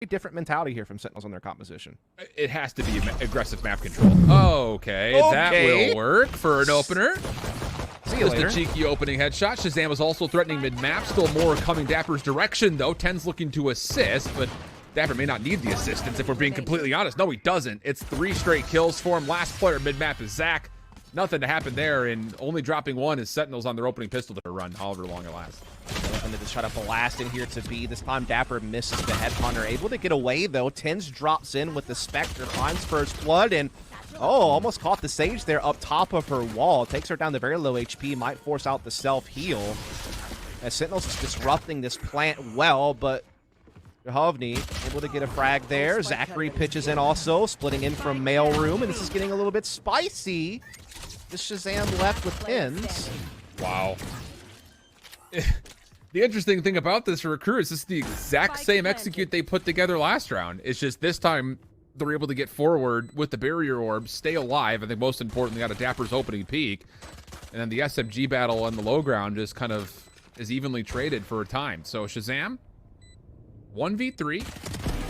different mentality here from Sentinels on their composition. It has to be aggressive map control. Okay, that will work for an opener. See you later. Just a cheeky opening headshot. ShahZaM was also threatening mid-map. Still more coming dapr's direction, though. TenZ looking to assist, but dapr may not need the assistance if we're being completely honest. No, he doesn't. It's 3 straight kills for him. Last player mid-map is Zach. Nothing to happen there, and only dropping 1 is Sentinels on their opening pistol to run, however long it lasts. And they just try to blast in here to B. This time dapr misses the headhunter. Able to get away, though. TenZ drops in with the Spectre, finds first blood, and almost caught the Sage there up top of her wall. Takes her down to very low HP, might force out the self-heal. As Sentinels is disrupting this plant well, but jovahnii able to get a frag there. ZachaREEE pitches in also, splitting in from mailroom, and this is getting a little bit spicy. This ShahZaM left with TenZ. Wow. The interesting thing about this for Akrew is this is the exact same execute they put together last round. It's just this time they're able to get forward with the barrier orb, stay alive. I think most importantly out of dapr's opening peak. And then the SMG battle on the low ground just kind of is evenly traded for a time. So ShahZaM, 1v3.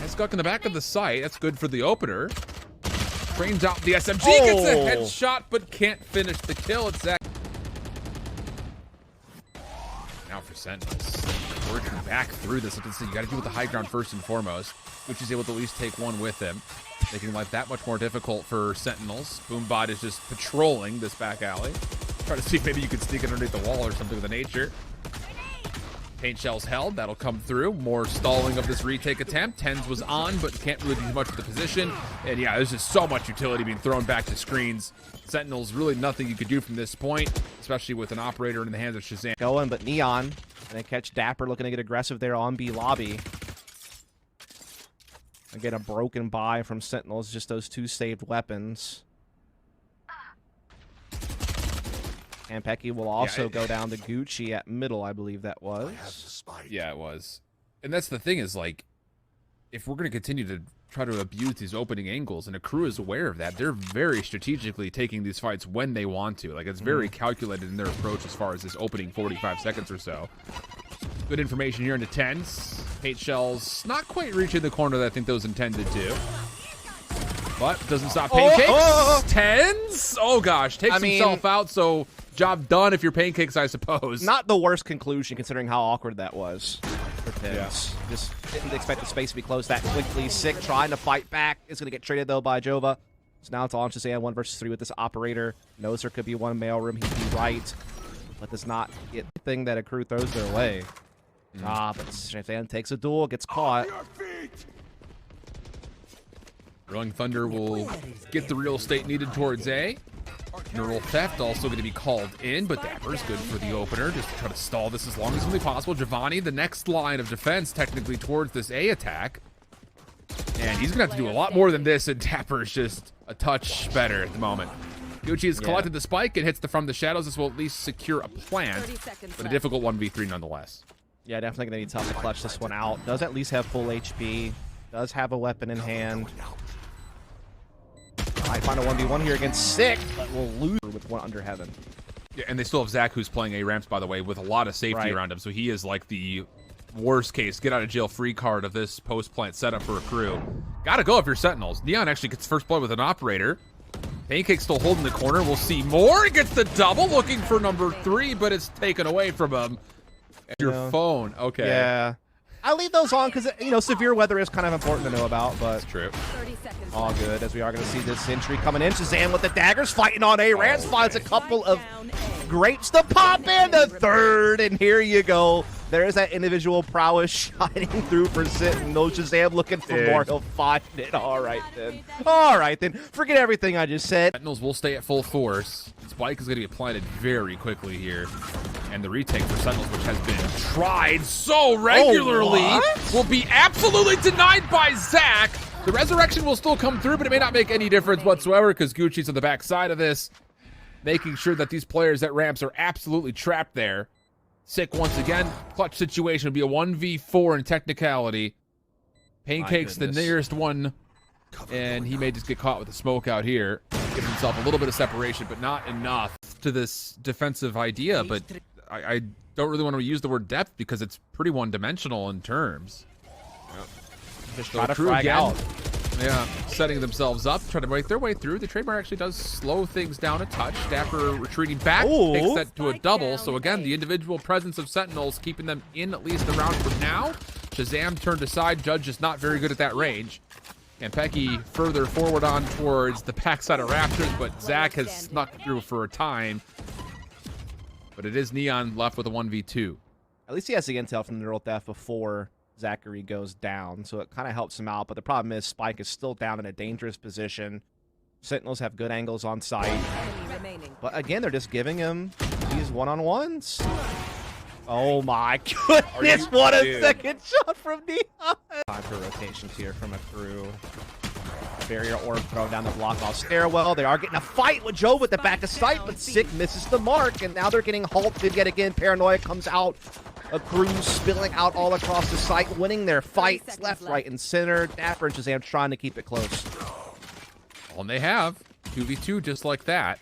Has Guck in the back of the site. That's good for the opener. Trains out the SMG, gets a headshot, but can't finish the kill. It's Zach. Now for Sentinels, working back through this. You got to deal with the high ground first and foremost, which is able to at least take 1 with him, making life that much more difficult for Sentinels. Boombot is just patrolling this back alley. Try to see if maybe you can sneak it underneath the wall or something of the nature. Paint shells held, that'll come through. More stalling of this retake attempt. TenZ was on, but can't really do much of the position. And yeah, there's just so much utility being thrown back to screens. Sentinels, really nothing you could do from this point, especially with an operator in the hands of ShahZaM. Going, but Neon, and they catch dapr looking to get aggressive there on B lobby. And get a broken buy from Sentinels, just those 2 saved weapons. Kanpeki will also go down to Gucci at middle, I believe that was. Yeah, it was. And that's the thing is, like, if we're going to continue to try to abuse these opening angles, and Akrew is aware of that, they're very strategically taking these fights when they want to. Like, it's very calculated in their approach as far as this opening 45 seconds or so. Good information here into TenZ. Paint shells not quite reaching the corner that I think those intended to. But doesn't stop Paincakes. TenZ! Oh gosh, takes himself out, so job done if you're Paincakes, I suppose. Not the worst conclusion considering how awkward that was for TenZ. Yeah. Just didn't expect the space to be closed that quickly. Sick trying to fight back. It's going to get traded though by Jova. So now it's on ShahZaM 1 versus 3 with this operator. Knows there could be 1 mailroom. He'd be right. But does not get the thing that Akrew throws their way. But ShahZaM takes a duel, gets caught. Rolling Thunder will get the real estate needed towards A. Neural Theft also going to be called in, but dapr's good for the opener. Just to try to stall this as long as humanly possible. jovahnii, the next line of defense, technically towards this A attack. And he's going to have to do a lot more than this, and dapr is just a touch better at the moment. Gucci has collected the spike and hits from the shadows. This will at least secure a plant, but a difficult 1v3 nonetheless. Yeah, definitely going to need help to clutch this one out. Does at least have full HP. Does have a weapon in hand. Might find a 1v1 here against Sick, but will lose with 1 under heaven. Yeah, and they still have Zach, who's playing A ramps, by the way, with a lot of safety around him. So he is like the worst case get out of jail free card of this post plant setup for Akrew. Gotta go if you're Sentinels. Neon actually gets first blood with an operator. Paincakes still holding the corner. We'll see more. He gets the double, looking for number 3, but it's taken away from him. Your phone. Okay. Yeah. I leave those on because, you know, severe weather is kind of important to know about, but that's true. All good, as we are going to see this entry coming in. ShahZaM with the daggers fighting on A. Rams finds a couple of grapes to pop in the 3rd, and here you go. There's that individual prowess shining through for Sentinels. ShahZaM looking for more. He'll find it. All right, then. All right, then. Forget everything I just said. Sentinels will stay at full force. Spike is going to get planted very quickly here. And the retake for Sentinels, which has been tried so regularly, will be absolutely denied by Zach. The resurrection will still come through, but it may not make any difference whatsoever because Gucci's on the back side of this, making sure that these players at ramps are absolutely trapped there. Sick once again. Clutch situation would be a 1v4 in technicality. Paincakes the nearest one, and he may just get caught with a smoke out here. Give himself a little bit of separation, but not enough to this defensive idea. But I don't really want to use the word depth because it's pretty one-dimensional in terms. Just try to frag out. Yeah, setting themselves up, trying to make their way through. The trademark actually does slow things down a touch. dapr retreating back, takes that to a double. So again, the individual presence of Sentinels keeping them in at least the round for now. ShahZaM turned aside. Judge is not very good at that range. Kanpeki further forward on towards the backside of Raptors, but Zach has snuck through for a time. But it is Neon left with a 1v2. At least he has the intel from the neural theft before ZachaREEE goes down, so it kind of helps him out. But the problem is Spike is still down in a dangerous position. Sentinels have good angles on site. But again, they're just giving him these one-on-ones. Oh my goodness, what a second shot from Neon. Time for rotations here from Akrew. Barrier orb thrown down the block off stairwell. They are getting a fight with Jove at the back of sight, but Sick misses the mark, and now they're getting halted yet again. Paranoia comes out. Akrew spilling out all across the site, winning their fights left, right, and center. dapr and ShahZaM trying to keep it close. And they have 2v2 just like that.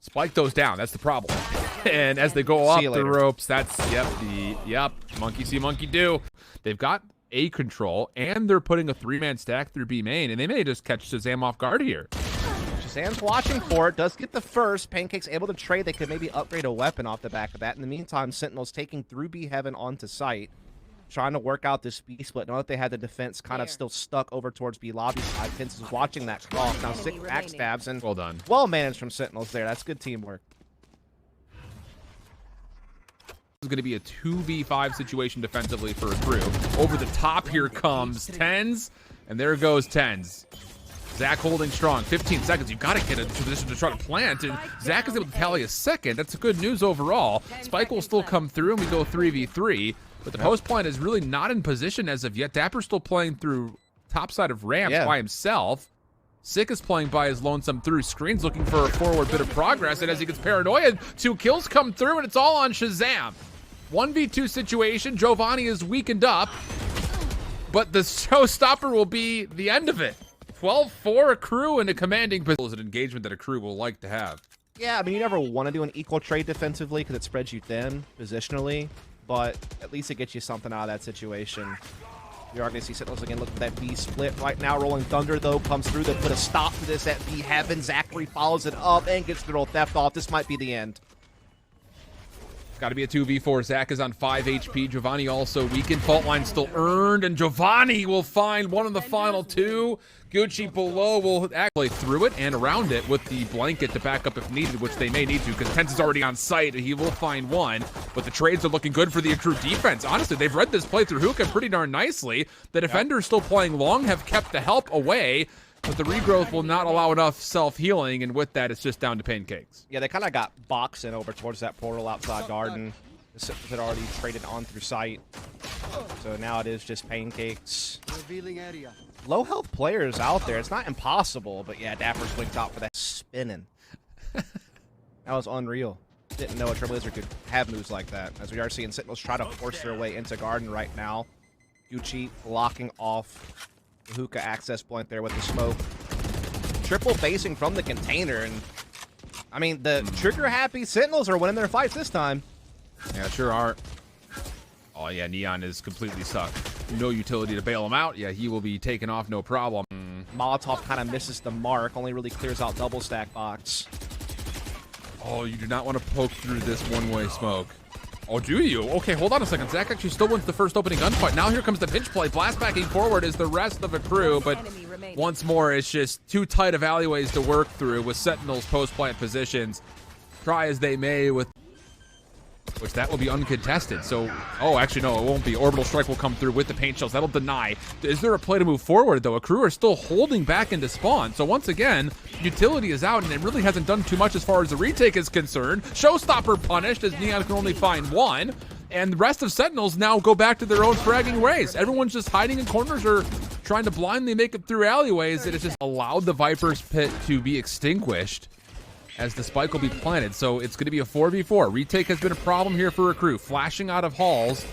Spike those down. That's the problem. And as they go up the ropes, that's monkey see, monkey do. They've got A control, and they're putting a 3-man stack through B main, and they may just catch ShahZaM off guard here. ShahZaM's watching for it, does get the first. Paincakes able to trade. They could maybe upgrade a weapon off the back of that. In the meantime, Sentinels taking through B heaven onto site, trying to work out this B split. Now that they had the defense kind of still stuck over towards B lobby side, TenZ is watching that cross. Now 6 backstabs, and well done. Well managed from Sentinels there. That's good teamwork. Is going to be a 2v5 situation defensively for Akrew. Over the top here comes TenZ, and there goes TenZ. Zach holding strong. 15 seconds. You've got to get into position to try to plant, and Zach is able to tally a second. That's good news overall. Spike will still come through, and we go 3v3. But the post plant is really not in position as of yet. dapr's still playing through top side of ramps by himself. Sick is playing by his lonesome through screens, looking for a forward bit of progress, and as he gets paranoid, 2 kills come through, and it's all on ShahZaM. 1v2 situation. jovahnii is weakened up, but the showstopper will be the end of it. 12-4 Akrew in a commanding position. Is an engagement that Akrew will like to have. Yeah, I mean, you never want to do an equal trade defensively because it spreads you thin positionally, but at least it gets you something out of that situation. We are going to see Sentinels again looking for that B split right now. Rolling Thunder, though, comes through to put a stop to this at B heaven. ZachaREEE follows it up and gets the roll theft off. This might be the end. Got to be a 2v4. Zach is on 5 HP. jovahnii also weakened. Fault line still earned, and jovahnii will find one of the final 2. Gucci below will actually through it and around it with the blanket to back up if needed, which they may need to because TenZ is already on site, and he will find one. But the trades are looking good for the Akrew defense. Honestly, they've read this play through hookah pretty darn nicely. The defenders still playing long have kept the help away, but the regrowth will not allow enough self-healing, and with that, it's just down to Paincakes. Yeah, they kind of got boxing over towards that portal outside garden. The Sentinels had already traded on through sight. So now it is just Paincakes. Low health players out there. It's not impossible, but yeah, dapr's went top for that spinning. That was unreal. Didn't know a Trailblazer could have moves like that. As we are seeing Sentinels try to force their way into garden right now. Gucci blocking off the hookah access point there with the smoke. Triple facing from the container, and I mean, the trigger-happy Sentinels are winning their fights this time. Yeah, sure are. Oh, yeah, Neon is completely sucked. No utility to bail him out. Yeah, he will be taken off, no problem. Molotov kind of misses the mark, only really clears out double stack box. Oh, you do not want to poke through this one-way smoke. Oh, do you? Okay, hold on a second. Zach actually still wins the first opening gunfight. Now here comes the pinch play. Blast backing forward is the rest of Akrew, but once more, it's just too tight of alleyways to work through with Sentinels post-plant positions. Try as they may with... which that will be uncontested. So, oh, actually, no, it won't be. Orbital Strike will come through with the paint shells. That'll deny. Is there a play to move forward, though? Akrew are still holding back into spawn. So once again, utility is out, and it really hasn't done too much as far as the retake is concerned. Showstopper punished as Neon can only find one. And the rest of Sentinels now go back to their own fragging ways. Everyone's just hiding in corners or trying to blindly make it through alleyways. It has just allowed the Viper's pit to be extinguished as the spike will be planted. So it's going to be a 4v4. Retake has been a problem here for Akrew. Flashing out of halls.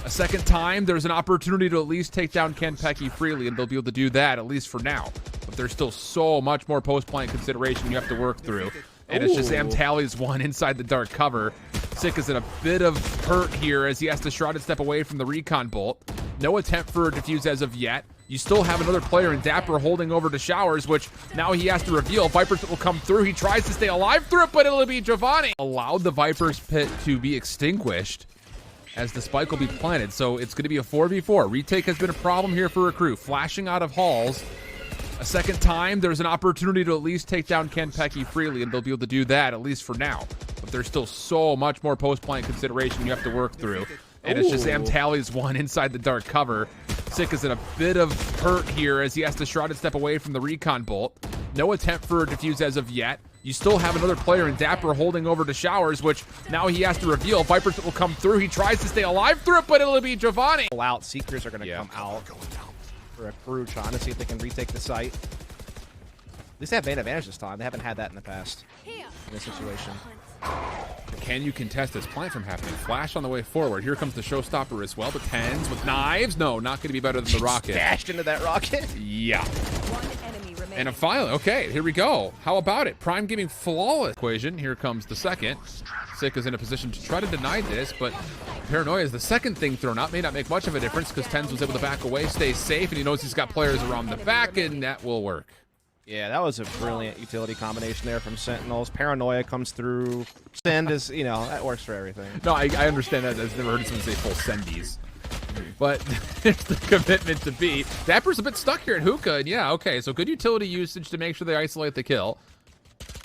A second time, there's an opportunity to at least take down Kanpeki freely, and they'll be able to do that, at least for now. But there's still so much more post-plant consideration you have to work through. And it's ShahZaM tallies one inside the dark cover. Sick is in a bit of hurt here as he has to shrouded step away from the recon bolt. No attempt for a defuse as of yet. You still have another player in dapr holding over to Showers, which now he has to reveal. Viper's Pit will come through. He tries to stay alive through it, but it'll be jovahnii. Allowed the Viper's Pit to be extinguished as the spike will be planted. So it's going to be a 4v4. Retake has been a problem here for Akrew. Flashing out of halls. A second time, there's an opportunity to at least take down Kanpeki freely, and they'll be able to do that, at least for now. But there's still so much more post-plant consideration you have to work through. And it's ShahZaM tallies one inside the dark cover. Sick is in a bit of hurt here as he has to shrouded step away from the recon bolt. No attempt for a defuse as of yet. You still have another player in dapr holding over to Showers, which now he has to reveal. Viper's Pit will come through. He tries to stay alive through it, but it'll be jovahnii. Out. Seekers are going to come out for Akrew, trying to see if they can retake the site. At least they have main advantage this time. They haven't had that in the past in this situation. Can you contest this plant from happening? Flash on the way forward. Here comes the showstopper as well. The TenZ with knives. No, not going to be better than the rocket. Dashed into that rocket. Yeah. And a file. Okay, here we go. How about it? Prime Gaming flawless equation. Here comes the second. Sick is in a position to try to deny this, but Paranoia is the second thing thrown out. May not make much of a difference because TenZ was able to back away, stay safe, and he knows he's got players around the back, and that will work. Yeah, that was a brilliant utility combination there from Sentinels. Paranoia comes through. Send is, you know, that works for everything. No, I understand that. I've never heard someone say full sendies. But it's the commitment to beat. dapr's a bit stuck here at hookah, and yeah, okay, so good utility usage to make sure they isolate the kill.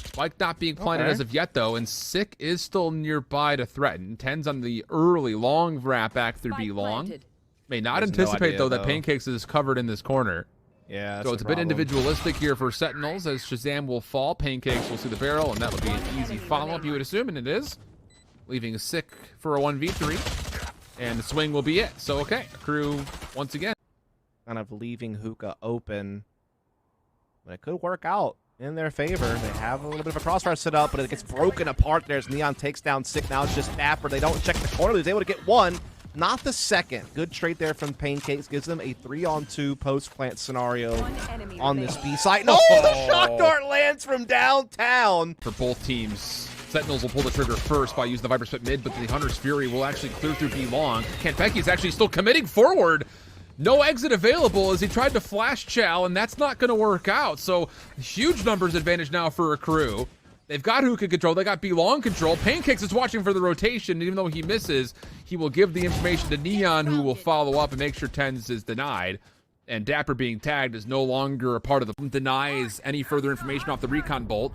Spike not being planted as of yet, though, and Sick is still nearby to threaten. TenZ on the early long wrap back through B long. May not anticipate, though, that Paincakes is covered in this corner. Yeah, so it's a bit individualistic here for Sentinels as ShahZaM will fall. Paincakes will see the barrel, and that would be an easy follow-up, you would assume, and it is. Leaving Sick for a 1v3, and the swing will be it. So, okay, Akrew once again. Kind of leaving hookah open, but it could work out in their favor. They have a little bit of a crossfire set up, but it gets broken apart. There's Neon takes down Sick. Now it's just dapr. They don't check the corner. He's able to get one. Not the second. Good trade there from Paincakes. Gives them a 3-on-2 post-plant scenario on this B site. No, the shock dart lands from downtown. For both teams, Sentinels will pull the trigger first by using the Viper's Pit mid, but the Hunter's Fury will actually clear through B long. Kanpeki is actually still committing forward. No exit available as he tried to flash Chow, and that's not going to work out. So huge numbers advantage now for Akrew. They've got hookah control. They got B-long control. Paincakes is watching for the rotation. And even though he misses, he will give the information to Neon, who will follow up and make sure TenZ is denied. And dapr being tagged is no longer a part of the... Denies any further information off the recon bolt.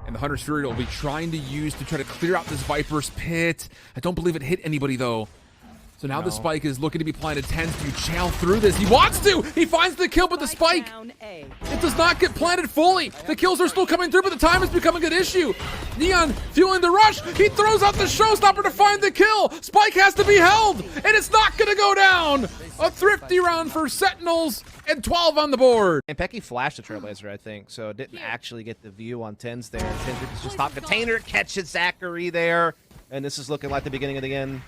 And the Hunter's Fury will be trying to use to try to clear out this Viper's Pit. I don't believe it hit anybody, though. So now the spike is looking to be planted. TenZ to chow through this. He wants to! He finds the kill, but the spike, it does not get planted fully. The kills are still coming through, but the time is becoming an issue. Neon fueling the rush. He throws out the showstopper to find the kill. Spike has to be held, and it's not going to go down. A Thrifty round for Sentinels, and 12 on the board. And Pecky flashed the Trailblazer, I think, so didn't actually get the view on TenZ there. TenZ just top container, catches ZachaREEE there, and this is looking like the beginning of the end.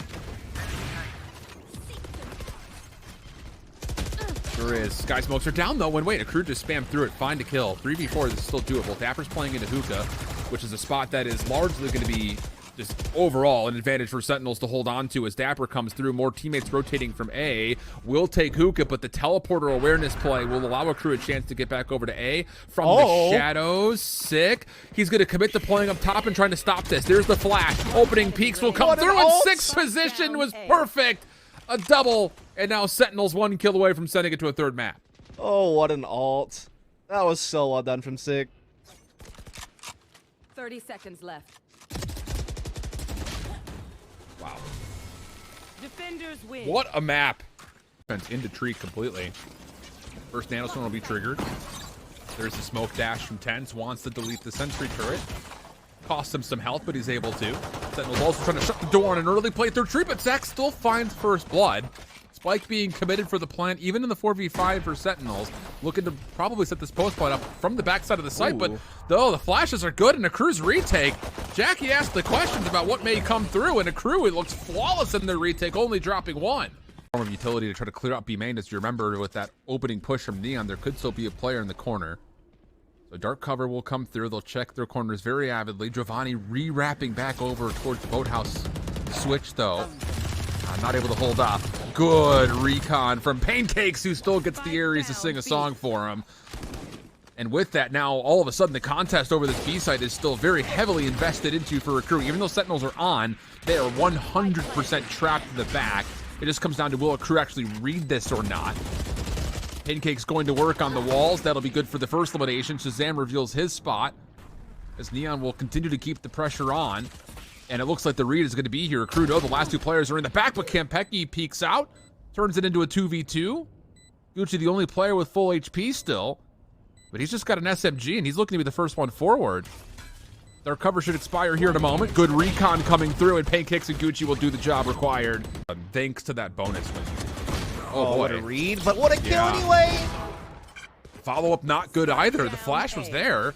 Sure is. Sky smokes are down, though. When wait, Akrew just spammed through it. Find a kill. 3v4 is still doable. dapr's playing into hookah, which is a spot that is largely going to be just overall an advantage for Sentinels to hold on to as dapr comes through. More teammates rotating from A. Will take hookah, but the teleporter awareness play will allow Akrew a chance to get back over to A. From the shadows, Sick. He's going to commit to playing up top and trying to stop this. There's the flash. Opening peaks will come through, and Sick's position was perfect. A double, and now Sentinels 1 kill away from sending it to a third map. Oh, what an ult. That was so well done from Sick. 30 seconds left. Wow. Defenders win. What a map. Into tree completely. First nanostorm will be triggered. There's the smoke dash from TenZ. Wants to delete the sentry turret. Costs him some health, but he's able to. Sentinel's also trying to shut the door on an early play through tree, but Zach still finds first blood. Spike being committed for the plant, even in the 4v5 for Sentinels. Looking to probably set this post point up from the backside of the site, but though the flashes are good and Akrew's retake. Jackie asked the questions about what may come through, and Akrew, it looks flawless in their retake, only dropping one. Form of utility to try to clear out B main. As you remember, with that opening push from Neon, there could still be a player in the corner. So dark cover will come through. They'll check their corners very avidly. jovahnii re-wrapping back over towards the boathouse switch, though. Not able to hold up. Good recon from Paincakes, who still gets the Ares to sing a song for him. And with that, now all of a sudden the contest over this B site is still very heavily invested into for Akrew. Even though Sentinels are on, they are 100% trapped in the back. It just comes down to will Akrew actually read this or not. Paincakes going to work on the walls. That'll be good for the first elimination. ShahZaM reveals his spot as Neon will continue to keep the pressure on. And it looks like the read is going to be here. Akrew know the last two players are in the back, but Kanpeki peeks out, turns it into a 2v2. Gucci the only player with full HP still. But he's just got an SMG, and he's looking to be the first one forward. Their cover should expire here in a moment. Good recon coming through, and Paincakes and Gucci will do the job required. Thanks to that bonus win. Oh boy. What a read, but what a kill anyway! Follow-up not good either. The flash was there.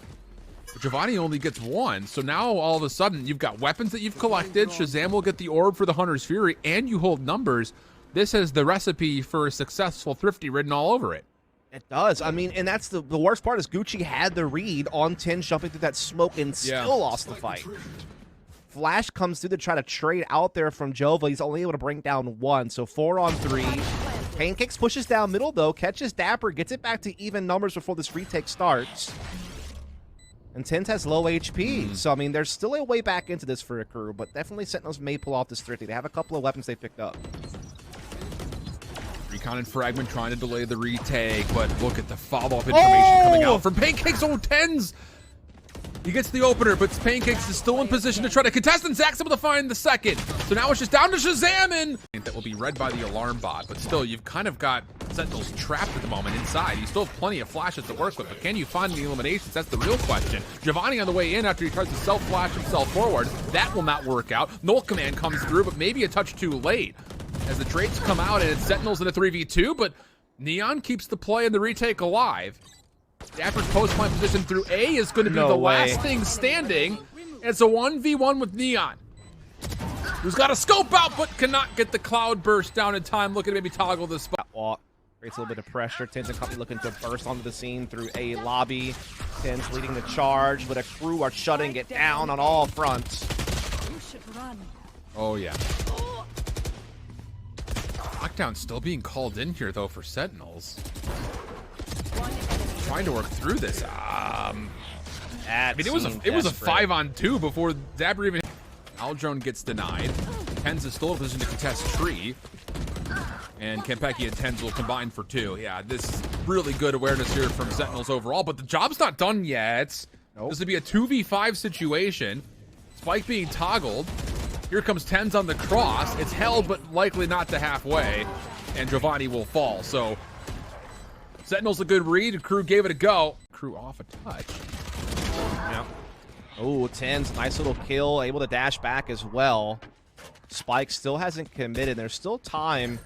jovahnii only gets one, so now all of a sudden you've got weapons that you've collected. ShahZaM will get the orb for the Hunter's Fury, and you hold numbers. This has the recipe for a successful Thrifty written all over it. It does. I mean, and that's the worst part is Gucci had the read on TenZ jumping through that smoke and still lost the fight. Flash comes through to try to trade out there from Jova. He's only able to bring down one, so 4 on 3. Paincakes pushes down middle, though, catches dapr, gets it back to even numbers before this retake starts. And TenZ has low HP, so, I mean, there's still a way back into this for Akrew, but definitely Sentinels may pull off this Thrifty. They have a couple of weapons they picked up. Recon and Fragment trying to delay the retake, but look at the follow-up information coming out from Paincakes. Oh, TenZ! He gets the opener, but Paincakes is still in position to try to contest, and Zach's able to find the second. So now it's just down to ShahZaM, and that will be read by the alarm bot. But still, you've kind of got Sentinels trapped at the moment inside. You still have plenty of flashes to work with, but can you find the eliminations? That's the real question. jovahnii on the way in after he tries to self-flash himself forward. That will not work out. Null command comes through, but maybe a touch too late. As the trades come out, and it's Sentinels in a 3v2, but Neon keeps the play and the retake alive. dapr's post-plant position through A is going to be the last thing standing. And it's a 1v1 with Neon, who's got a scope out, but cannot get the cloud burst down in time. Looking to maybe toggle the spot. Walk. Creates a little bit of pressure. TenZ and company looking to burst onto the scene through A lobby. TenZ leading the charge, but Akrew are shutting it down on all fronts. You should run. Oh, yeah. Lockdown still being called in here, though, for Sentinels. Trying to work through this. I mean, it was a 5-on-2 before dapr even. Aldrone gets denied. TenZ is still in position to contest Tree. And Kanpeki and TenZ will combine for 2. Yeah, this is really good awareness here from Sentinels overall, but the job's not done yet. Nope. This would be a 2v5 situation. Spike being toggled. Here comes TenZ on the cross. It's held, but likely not to halfway. And jovahnii will fall. So, Sentinel's a good read. Akrew gave it a go. Akrew off a touch. Yeah. Oh, TenZ, nice little kill. Able to dash back as well. Spike still hasn't committed. There's still time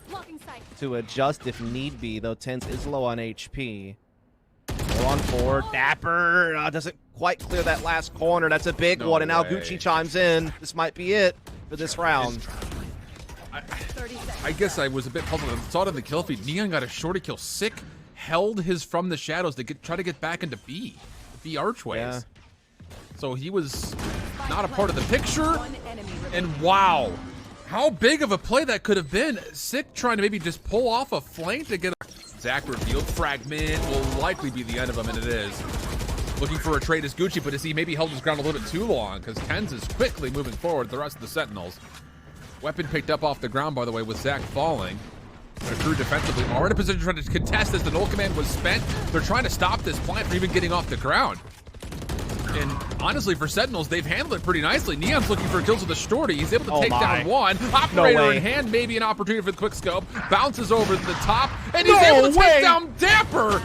to adjust if need be, though TenZ is low on HP. 4 on 4. dapr doesn't quite clear that last corner. That's a big one, and now Gucci chimes in. This might be it for this round. I guess I was a bit puzzled. I saw it in the kill feed. Neon got a shorty kill. Sick held his from the shadows to try to get back into B archways. Yeah. So he was not a part of the picture. And wow, how big of a play that could have been. Sick trying to maybe just pull off a flank to get a Zach revealed. Fragment will likely be the end of him, and it is. Looking for a trade is Gucci, but has he maybe held his ground a little bit too long? Because TenZ is quickly moving forward the rest of the Sentinels. Weapon picked up off the ground, by the way, with Zach falling. But Akrew defensively are in a position to try to contest this. The null command was spent. They're trying to stop this plant from even getting off the ground. And honestly, for Sentinels, they've handled it pretty nicely. Neon's looking for kills with a shorty. He's able to take down one. Operator in hand, maybe an opportunity for the quick scope. Bounces over the top, and he's able to take down dapr.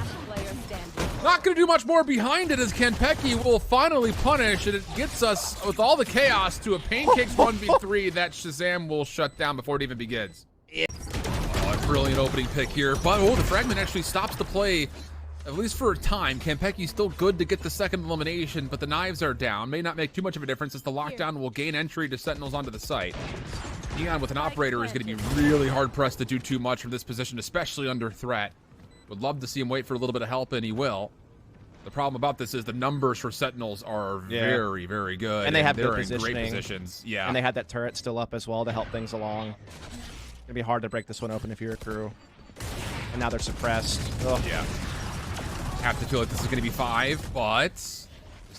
Not going to do much more behind it as Kanpeki will finally punish, and it gets us, with all the chaos, to a Paincakes 1v3 that ShahZaM will shut down before it even begins. Oh, a brilliant opening pick here, but the fragment actually stops the play, at least for a time. Kanpeki's still good to get the second elimination, but the knives are down. May not make too much of a difference as the lockdown will gain entry to Sentinels onto the site. Neon with an operator is going to be really hard-pressed to do too much from this position, especially under threat. Would love to see him wait for a little bit of help, and he will. The problem about this is the numbers for Sentinels are very, very good. And they have they're good in great positions. Yeah. And they had that turret still up as well to help things along. gonna be hard to break this one open if you're Akrew. And now they're suppressed. Ugh. Yeah. Have to feel like this is going to be 5, but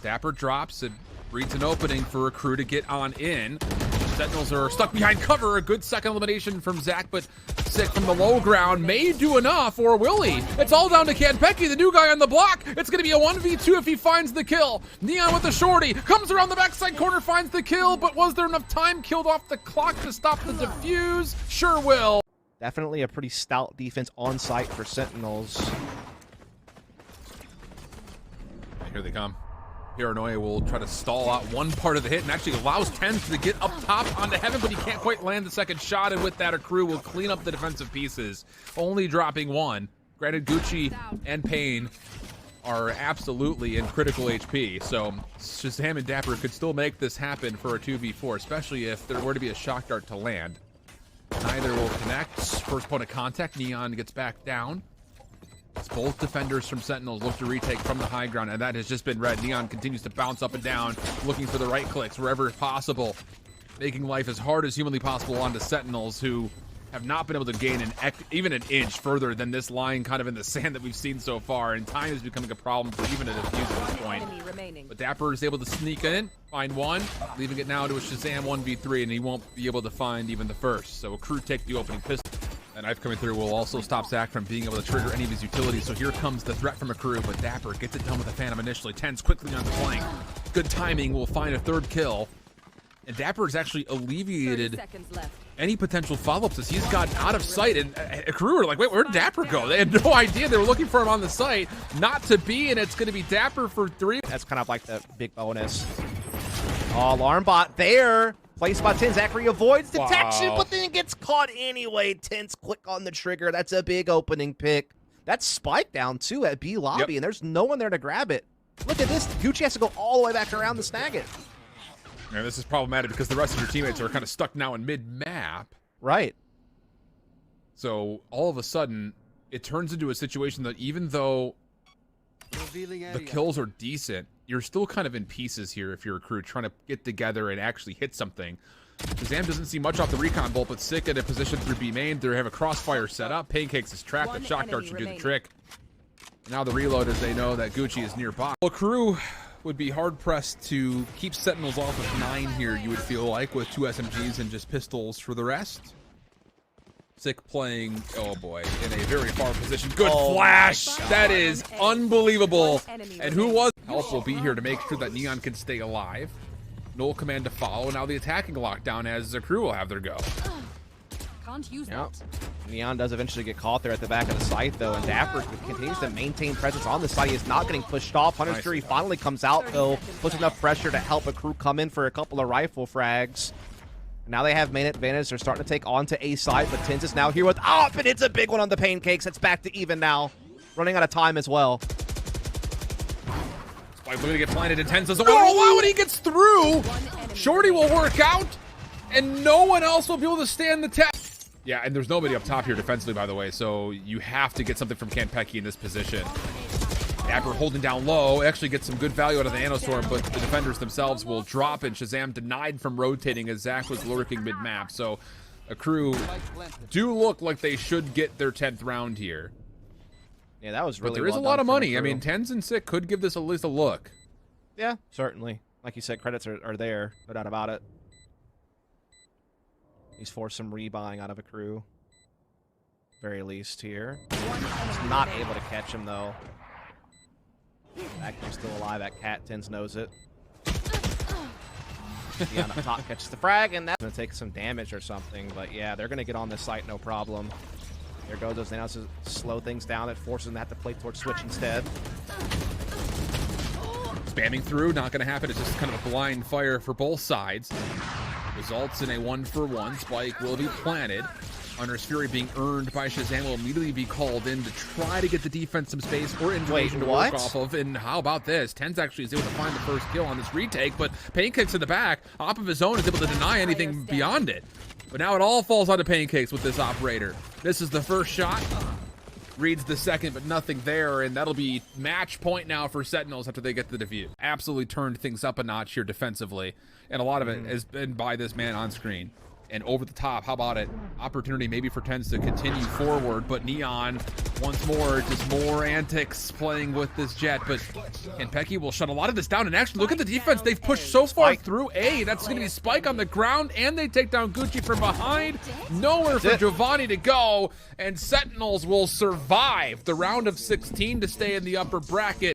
dapr drops. It breeds an opening for Akrew to get on in. Sentinels are stuck behind cover. A good second elimination from Zach, but Sick from the low ground may do enough, or will he? It's all down to Kanpeki, the new guy on the block. It's going to be a 1v2 if he finds the kill. Neon with the shorty, comes around the backside corner, finds the kill, but was there enough time killed off the clock to stop the defuse? Sure will. Definitely a pretty stout defense on site for Sentinels. Here they come. Paranoia will try to stall out one part of the hit and actually allows TenZ to get up top onto Heaven, but he can't quite land the second shot, and with that, Akrew will clean up the defensive pieces, only dropping 1. Granted, Gucci and Pain are absolutely in critical HP, so ShahZaM and dapr could still make this happen for a 2v4, especially if there were to be a shock dart to land. Neither will connect. First point of contact, Neon gets back down. It's both defenders from Sentinels look to retake from the high ground, and that has just been red. Neon continues to bounce up and down, looking for the right clicks wherever possible, making life as hard as humanly possible onto Sentinels, who have not been able to gain even an inch further than this line kind of in the sand that we've seen so far, and time is becoming a problem for even a defuse at this point. But dapr is able to sneak in, find 1, leaving it now to a ShahZaM 1v3, and he won't be able to find even the first. So Akrew take the opening pistol. That knife coming through will also stop Zach from being able to trigger any of his utilities. So here comes the threat from Akrew, but dapr gets it done with a Phantom initially. TenZ quickly on the flank. Good timing will find a 3rd kill. And dapr has actually alleviated any potential follow-ups as he's gotten out of sight. And Akrew are like, wait, where'd dapr go? They had no idea they were looking for him on the site. Not to be, and it's going to be dapr for 3. That's kind of like the big bonus. Oh, alarm bot there. Placed by TenZ. Akrew avoids detection, but then gets caught anyway. TenZ click on the trigger. That's a big opening pick. That's Spike down, too, at B lobby, and there's no one there to grab it. Look at this. Gucci has to go all the way back around to snag it. And this is problematic because the rest of your teammates are kind of stuck now in mid-map. Right. So all of a sudden, it turns into a situation that even though the kills are decent, you're still kind of in pieces here if you're Akrew trying to get together and actually hit something. ShahZaM doesn't see much off the recon bolt, but Sick in a position through B main. They have a crossfire set up. Paincakes is trapped, but shock dart should do the trick. Now the reload as they know that Gucci is nearby. Well, Akrew would be hard-pressed to keep Sentinels off of 9 here, you would feel like, with 2 SMGs and just pistols for the rest. Sick playing, oh boy, in a very far position. Good flash! That is unbelievable. And who was? Help will be here to make sure that Neon can stay alive. Null command to follow. Now the attacking lockdown as Akrew will have their go. Can't use that. Neon does eventually get caught there at the back of the site, though, and dapr continues to maintain presence on the site. He is not getting pushed off. Hunter's Fury finally comes out, though, puts enough pressure to help Akrew come in for a couple of rifle frags. Now they have main advantage. They're starting to take on to A side, but TenZ is now here with and it's a big one on the Paincakes. It's back to even now. Running out of time as well. Spike's going to get planted, and TenZ doesn't want to allow it. He gets through. Shorty will work out, and no one else will be able to stand the test. Yeah, and there's nobody up top here defensively, by the way, so you have to get something from Kanpeki in this position. dapr holding down low, actually gets some good value out of the Nanostorm, but the defenders themselves will drop, and ShahZaM denied from rotating as Zach was lurking mid-map. So Akrew do look like they should get their 10th round here. Yeah, that was really But there is a lot of money. I mean, TenZ and Sick could give this at least a look. Yeah, certainly. Like you said, credits are there, no doubt about it. He's forced some rebuying out of Akrew. Very least here. He's not able to catch him, though. Akrew's still alive. That cat, TenZ knows it. Neon up top catches the frag, and that's going to take some damage or something. But yeah, they're going to get on this site, no problem. There goes those nails to slow things down. It forces them to have to play towards Switch instead. Spamming through, not going to happen. It's just kind of a blind fire for both sides. Results in a 1-for-1. Spike will be planted. Hunter's Fury being earned by ShahZaM will immediately be called in to try to get the defense some space or information to work off of. And how about this? TenZ actually is able to find the first kill on this retake, but Paincakes in the back, off of his own, is able to deny anything beyond it. But now it all falls onto Paincakes with this operator. This is the first shot. Reads the second, but nothing there, and that'll be match point now for Sentinels after they get the defuse. Absolutely turned things up a notch here defensively, and a lot of it has been by this man on screen. and over the top. How about it? Opportunity maybe for TenZ to continue forward, but Neon once more, just more antics playing with this jet. But Kanpeki will shut a lot of this down. And actually, look at the defense. They've pushed so far through A. That's going to be Spike on the ground, and they take down Gucci from behind. Nowhere for jovahnii to go, and Sentinels will survive the round of 16 to stay in the upper bracket.